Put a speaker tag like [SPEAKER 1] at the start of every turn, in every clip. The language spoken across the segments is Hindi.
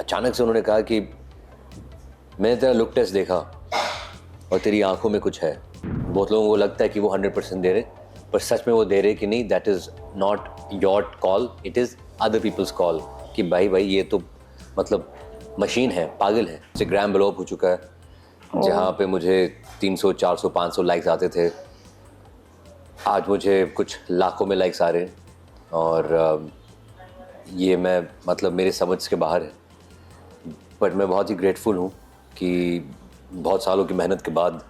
[SPEAKER 1] अचानक से उन्होंने कहा कि मैंने तेरा लुक टेस्ट देखा और तेरी आंखों में कुछ है। बहुत लोगों को लगता है कि वो 100% दे रहे, पर सच में वो दे रहे कि नहीं, that is not your call, it is other people's call. कि भाई ये तो मतलब मशीन है, पागल है। जैसे ग्राम ब्लो अप हो चुका है, जहाँ पे मुझे 300, 400, 500 लाइक्स आते थे, आज मुझे कुछ लाखों में लाइक्स आ रहे हैं। और ये मैं मतलब मेरे समझ के बाहर है, बट मैं बहुत ही ग्रेटफुल हूँ कि बहुत सालों की मेहनत के बाद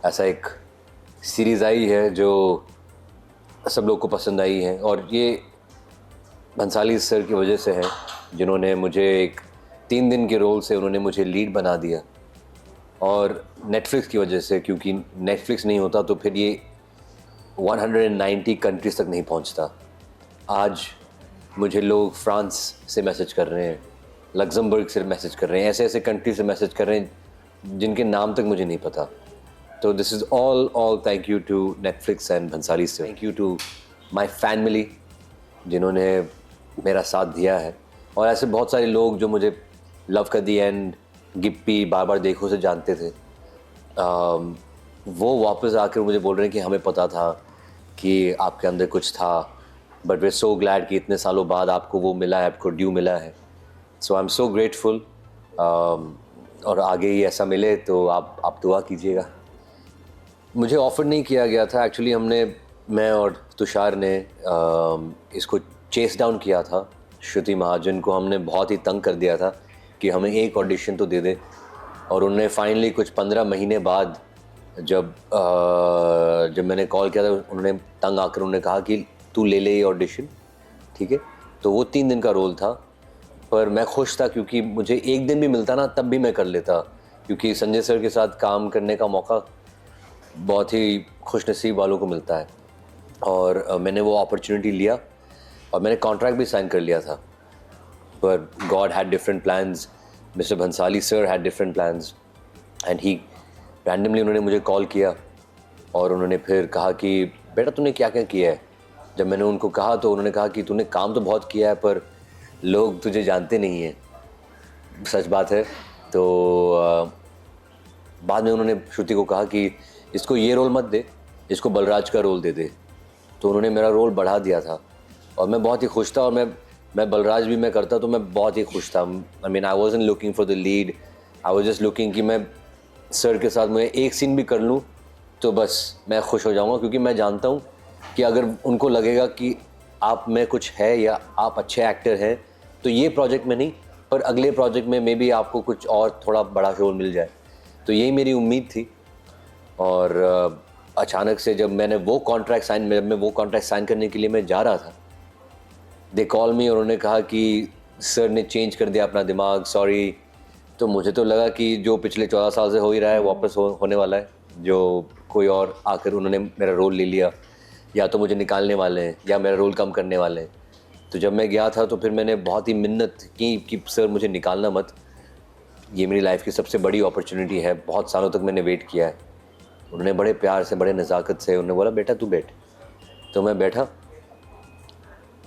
[SPEAKER 1] ऐसा एक सीरीज़ आई है जो सब लोग को पसंद आई है। और ये भंसाली सर की वजह से है, जिन्होंने मुझे एक 3 दिन के रोल से उन्होंने मुझे लीड बना दिया। और नेटफ्लिक्स की वजह से, क्योंकि नेटफ्लिक्स नहीं होता तो फिर ये 190 कंट्रीज तक नहीं पहुंचता। आज मुझे लोग फ्रांस से मैसेज कर रहे हैं, लग्जमबर्ग से मैसेज कर रहे हैं, ऐसे ऐसे कंट्री से मैसेज कर रहे हैं जिनके नाम तक मुझे नहीं पता। तो this is all thank you to Netflix and Bhansali से। Thank you to my family जिन्होंने मेरा साथ दिया है, और ऐसे बहुत सारे लोग जो मुझे लव का दी एंड गिप्पी बार बार देखो से जानते थे, वो वापस आकर मुझे बोल रहे हैं कि हमें पता था कि आपके अंदर कुछ था, बट वे सो ग्लैड कि इतने सालों बाद आपको वो मिला है, आपको ड्यू मिला है। सो आई एम सो ग्रेटफुल। और आगे ही ऐसा मिले तो आप दुआ कीजिएगा। मुझे ऑफ़र नहीं किया गया था एक्चुअली। मैं और तुषार ने इसको चेस डाउन किया था। श्रुति महाजन को हमने बहुत ही तंग कर दिया था कि हमें एक ऑडिशन तो दे दे, और उन्होंने फाइनली कुछ 15 महीने बाद जब मैंने कॉल किया था, उन्होंने तंग आकर उन्होंने कहा कि तू ले ले ये ऑडिशन, ठीक है। तो वो 3 दिन का रोल था, पर मैं खुश था क्योंकि मुझे एक दिन भी मिलता ना तब भी मैं कर लेता, क्योंकि संजय सर के साथ काम करने का मौका बहुत ही खुशनसीब वालों को मिलता है। और मैंने वो अपॉर्चुनिटी लिया और मैंने कॉन्ट्रैक्ट भी साइन कर लिया था, पर God had different plans, mister Bhansali sir had different plans, and he randomly उन्होंने मुझे कॉल किया और उन्होंने फिर कहा कि बेटा तूने क्या क्या किया है। जब मैंने उनको कहा तो उन्होंने कहा कि तूने काम तो बहुत किया है, पर लोग तुझे जानते नहीं हैं। सच बात है। तो बाद में उन्होंने श्रुति को कहा कि इसको ये रोल मत दे, इसको बलराज का रोल दे दे। तो उन्होंने मेरा रोल बढ़ा दिया था और मैं बहुत ही खुश था। और मैं बलराज भी मैं करता तो मैं बहुत ही खुश था। I mean I wasn't looking for the lead, I was just looking कि मैं सर के साथ मैं एक सीन भी कर लूँ तो बस मैं खुश हो जाऊँगा, क्योंकि मैं जानता हूँ कि अगर उनको लगेगा कि आप में कुछ है या आप अच्छे एक्टर हैं, तो ये प्रोजेक्ट में नहीं, पर अगले प्रोजेक्ट में मे बी आपको कुछ और थोड़ा बड़ा रोल मिल जाए। तो यही मेरी उम्मीद थी। और अचानक से जब मैं वो कॉन्ट्रैक्ट साइन करने के लिए मैं जा रहा था, दे कॉल मी और उन्होंने कहा कि सर ने चेंज कर दिया अपना दिमाग, सॉरी। तो मुझे तो लगा कि जो पिछले 14 साल से हो ही रहा है वापस होने वाला है, जो कोई और आकर उन्होंने मेरा रोल ले लिया, या तो मुझे निकालने वाले हैं या मेरा रोल कम करने वाले हैं। तो जब मैं गया था तो फिर मैंने बहुत ही मिन्नत की कि सर मुझे निकालना मत, ये मेरी लाइफ की सबसे बड़ी अपॉर्चुनिटी है, बहुत सालों तक मैंने वेट किया है। उन्होंने बड़े प्यार से, बड़े नज़ाकत से उन्होंने बोला बेटा तू बैठ। तो मैं बैठा,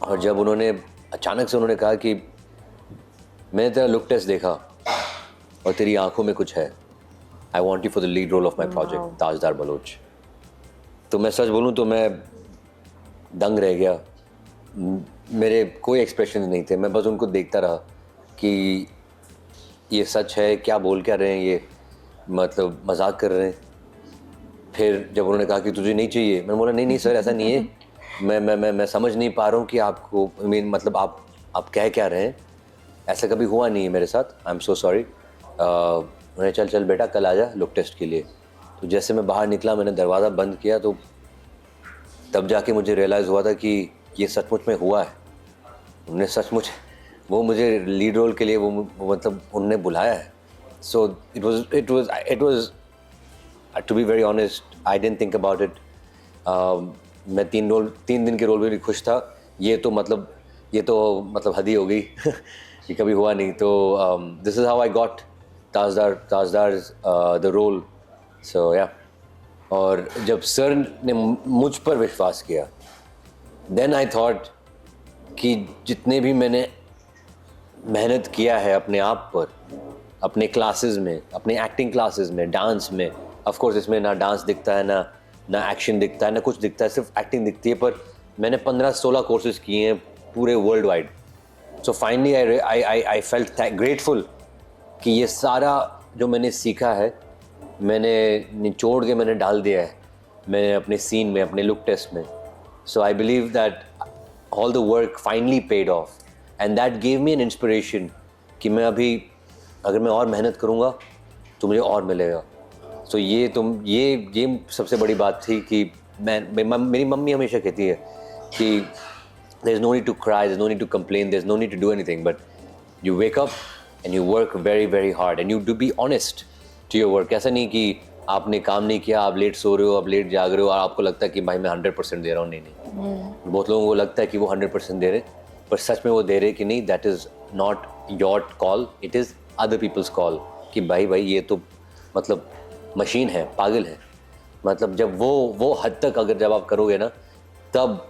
[SPEAKER 1] और जब उन्होंने अचानक से उन्होंने कहा कि मैंने तेरा लुक टेस्ट देखा और तेरी आंखों में कुछ है, I want you for the lead role of my project Tajdar Baloch. तो मैं सच बोलूँ तो मैं दंग रह गया। मेरे कोई एक्सप्रेशन नहीं थे, मैं बस उनको देखता रहा कि ये सच है, क्या बोल क्या रहे हैं ये, मतलब मजाक कर रहे हैं। फिर जब उन्होंने कहा कि तुझे नहीं चाहिए, मैंने बोला नहीं सर ऐसा नहीं है, मैं समझ नहीं पा रहा हूँ कि आपको मतलब आप कह क्या रहे हैं, ऐसा कभी हुआ नहीं है मेरे साथ, आई एम सो सॉरी। उन्हें चल बेटा कल आ जा लुक टेस्ट के लिए। तो जैसे मैं बाहर निकला, मैंने दरवाज़ा बंद किया, तो तब जाके मुझे रियलाइज़ हुआ था कि ये सचमुच में हुआ है। उन्होंने सचमुच वो मुझे लीड रोल के लिए वो मतलब उन्होंने बुलाया है। So it was to be very honest, I didn't think about it. मैं 3 दिन के रोल में भी खुश था। ये तो मतलब हद ही हो गई ये कभी हुआ नहीं। तो this is how I got Tajdar the role. So yeah, और जब सर ने मुझ पर विश्वास किया, देन आई थॉट कि जितने भी मैंने मेहनत किया है अपने आप पर, अपने क्लासेस में, अपने एक्टिंग क्लासेस में, डांस में, ऑफ कोर्स इसमें ना डांस दिखता है, ना एक्शन दिखता है, ना कुछ दिखता है, सिर्फ एक्टिंग दिखती है, पर मैंने 15-16 कोर्सेज किए हैं पूरे world wide. So finally I felt grateful कि ये सारा जो मैंने सीखा है मैंने निचोड़ के मैंने डाल दिया है मैंने अपने सीन में, अपने लुक टेस्ट में. So I believe that all the work finally paid off and that gave me an inspiration कि मैं अभी अगर मैं और मेहनत करूँगा तो मुझे और मिलेगा. सो ये सबसे बड़ी बात थी कि मेरी मम्मी हमेशा कहती है कि there is no need to cry, there is no need to complain, there is no need to do anything, but you wake up and you work very very hard and you do be honest to your work. ऐसा नहीं कि आपने काम नहीं किया, आप लेट सो रहे हो, आप लेट जाग रहे हो और आपको लगता है कि भाई मैं 100% दे रहा हूँ. नहीं. बहुत लोगों को लगता है कि वो 100% दे रहे, पर सच में वो दे रहे कि नहीं. That is not your call, it is other people's call कि भाई ये तो मतलब मशीन है, पागल है. मतलब जब वो हद तक अगर जब आप करोगे ना, तब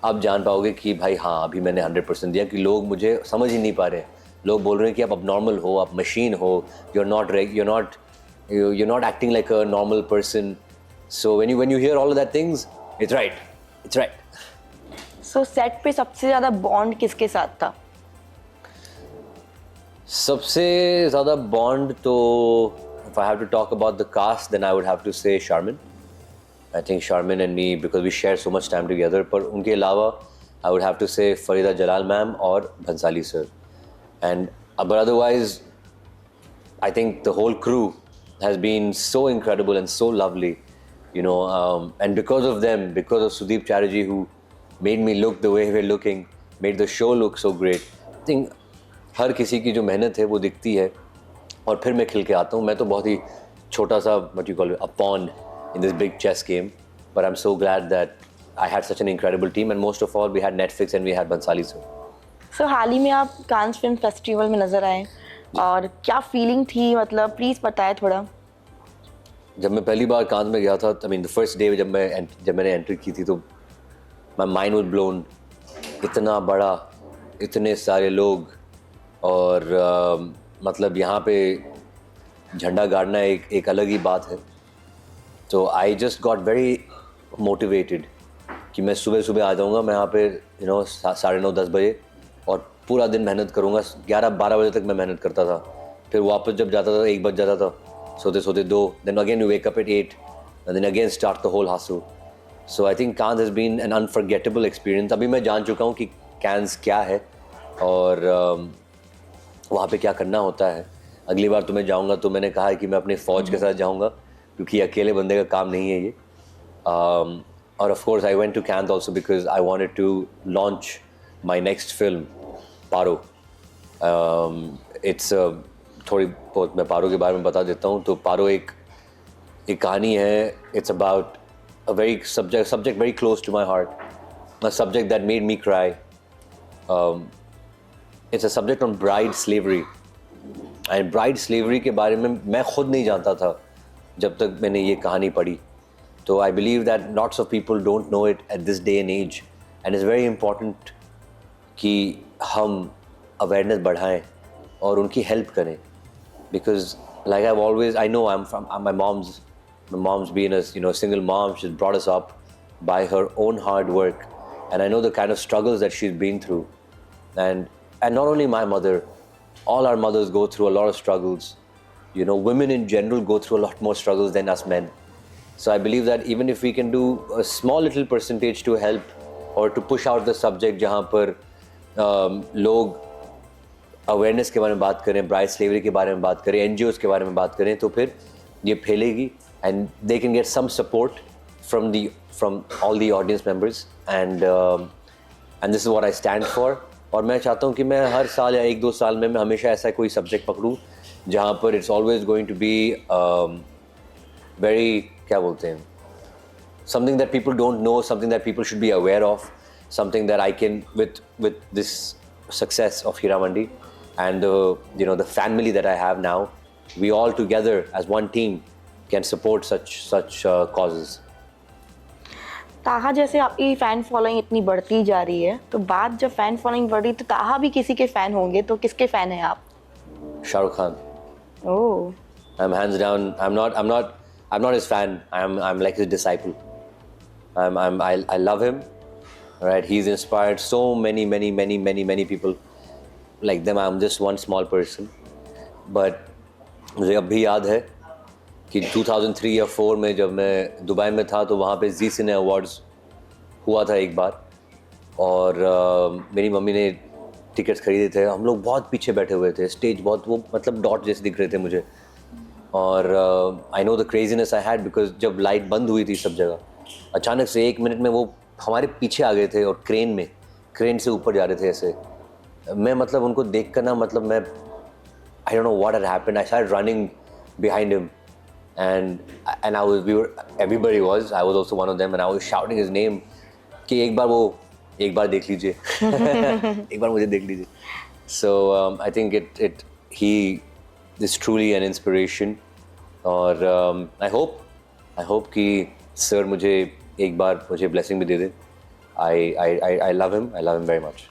[SPEAKER 1] आप जान पाओगे कि भाई हाँ अभी मैंने 100% दिया. कि लोग मुझे समझ ही नहीं पा रहे. लोग बोल रहे हैं कि आप abnormal हो, आप मशीन हो, you're not acting like a normal person. So when you hear all of that things, it's right.
[SPEAKER 2] So set पे सबसे ज़्यादा बॉन्ड किसके साथ था?
[SPEAKER 1] सबसे ज़्यादा बॉन्ड तो if I have to talk about the cast, then I would have to say Sharmin. I think Sharmin and me, because we share so much time together. पर उनके अलावा I would have to say Farida Jalal ma'am और Bhansali sir. But otherwise, I think the whole crew has been so incredible and so lovely, you know. And because of them, because of Sudeep Chatterjee, who made me look the way we're looking, made the show look so great. I think हर किसी की जो मेहनत है वो दिखती है और फिर मैं खिल के आता हूँ. मैं तो बहुत ही छोटा सा what you call it, a pawn in this big chess game, but I'm so glad that I had such an incredible team, and most of all we had Netflix and we had Bhansali sir.
[SPEAKER 2] So हाल ही में आप कांस फिल्म फेस्टिवल में नजर आए और क्या फीलिंग थी, मतलब प्लीज बताएं थोड़ा.
[SPEAKER 1] जब मैं पहली बार कांस में गया था, I mean the first day जब मैंने एंट्री की थी तो my mind was blown. इतना बड़ा, इतने सारे लोग और मतलब यहाँ पे झंडा गाड़ना एक अलग ही बात है. तो I just got very motivated कि मैं सुबह आ जाऊँगा मैं यहाँ पे 9:30-10 बजे और पूरा दिन मेहनत करूँगा. 11-12 बजे तक मैं मेहनत करता था. फिर वापस जब जाता था 1 बज जाता था, सोते 2. Then again you wake up at 8 and then again start the whole hassle. So I think Cannes has been an unforgettable experience. अभी मैं जान चुका हूँ कि कांस क्या है और वहाँ पे क्या करना होता है. अगली बार तो मैं जाऊँगा तो मैंने कहा है कि मैं अपने फ़ौज के साथ जाऊँगा क्योंकि अकेले बंदे का काम नहीं है ये. और of course I went to Cannes also because I wanted to launch my next film Paro. It's थोड़ी बहुत मैं पारो के बारे में बता देता हूँ. तो पारो एक कहानी है. It's about a very subject very close to my heart, a subject that made me cry. It's a subject on bride slavery, and bride slavery के बारे में मैं खुद नहीं जानता था जब तक मैंने ये कहानी पढ़ी. तो I believe that lots of people don't know it at this day and age, and it's very important कि हम awareness बढ़ाएं और उनकी help करें. Because like I've always, I know my mom's been a single mom. She's brought us up by her own hard work, and I know the kind of struggles that she's been through. And not only my mother, all our mothers go through a lot of struggles. Women in general go through a lot more struggles than us men. So I believe that even if we can do a small little percentage to help or to push out the subject जहाँ पर लोग awareness के बारे में बात करें, bride slavery के बारे में बात करें, NGOs के बारे में बात करें, तो फिर ये फैलेगी and they can get some support from all the audience members, and this is what I stand for. और मैं चाहता हूँ कि मैं हर साल या 1-2 साल में मैं हमेशा ऐसा कोई सब्जेक्ट पकड़ूँ जहाँ पर it's always going to be very, क्या बोलते हैं, something that people don't know, something that people should be aware of, something that I can with this success of Hira Mandi and the family that I have now, we all together as one team can support such causes.
[SPEAKER 2] ताहा जैसे आपकी फैन फॉलोइंग इतनी बढ़ती जा रही है, तो बात जब फैन फॉलोइंग बढ़ी तो ताहा भी किसी के फैन होंगे, तो किसके फैन हैं आप?
[SPEAKER 1] शाहरुख खान.
[SPEAKER 2] ओह,
[SPEAKER 1] I'm hands down. I'm not his fan. I'm like his disciple. I love him. Right? He's inspired so many people. Like them, I'm just one small person. But मुझे अब भी याद है कि 2003 या 4 में जब मैं दुबई में था तो वहाँ पे जी सिने अवार्ड्स हुआ था एक बार, और मेरी मम्मी ने टिकट्स खरीदे थे. हम लोग बहुत पीछे बैठे हुए थे. स्टेज बहुत वो मतलब डॉट जैसे दिख रहे थे मुझे. और I know the craziness I had because जब लाइट बंद हुई थी सब जगह, अचानक से 1 मिनट में वो हमारे पीछे आ गए थे और क्रेन से ऊपर जा रहे थे ऐसे. मैं मतलब उनको देख कर ना मतलब मैं I don't know what had happened. I started running behind him and I was everybody was, I was also one of them, and I was shouting his name कि एक बार देख लीजिए एक बार मुझे देख लीजिए. So I think he is truly an inspiration. और I hope कि सर मुझे एक बार मुझे blessing भी दे दे. I love him very much.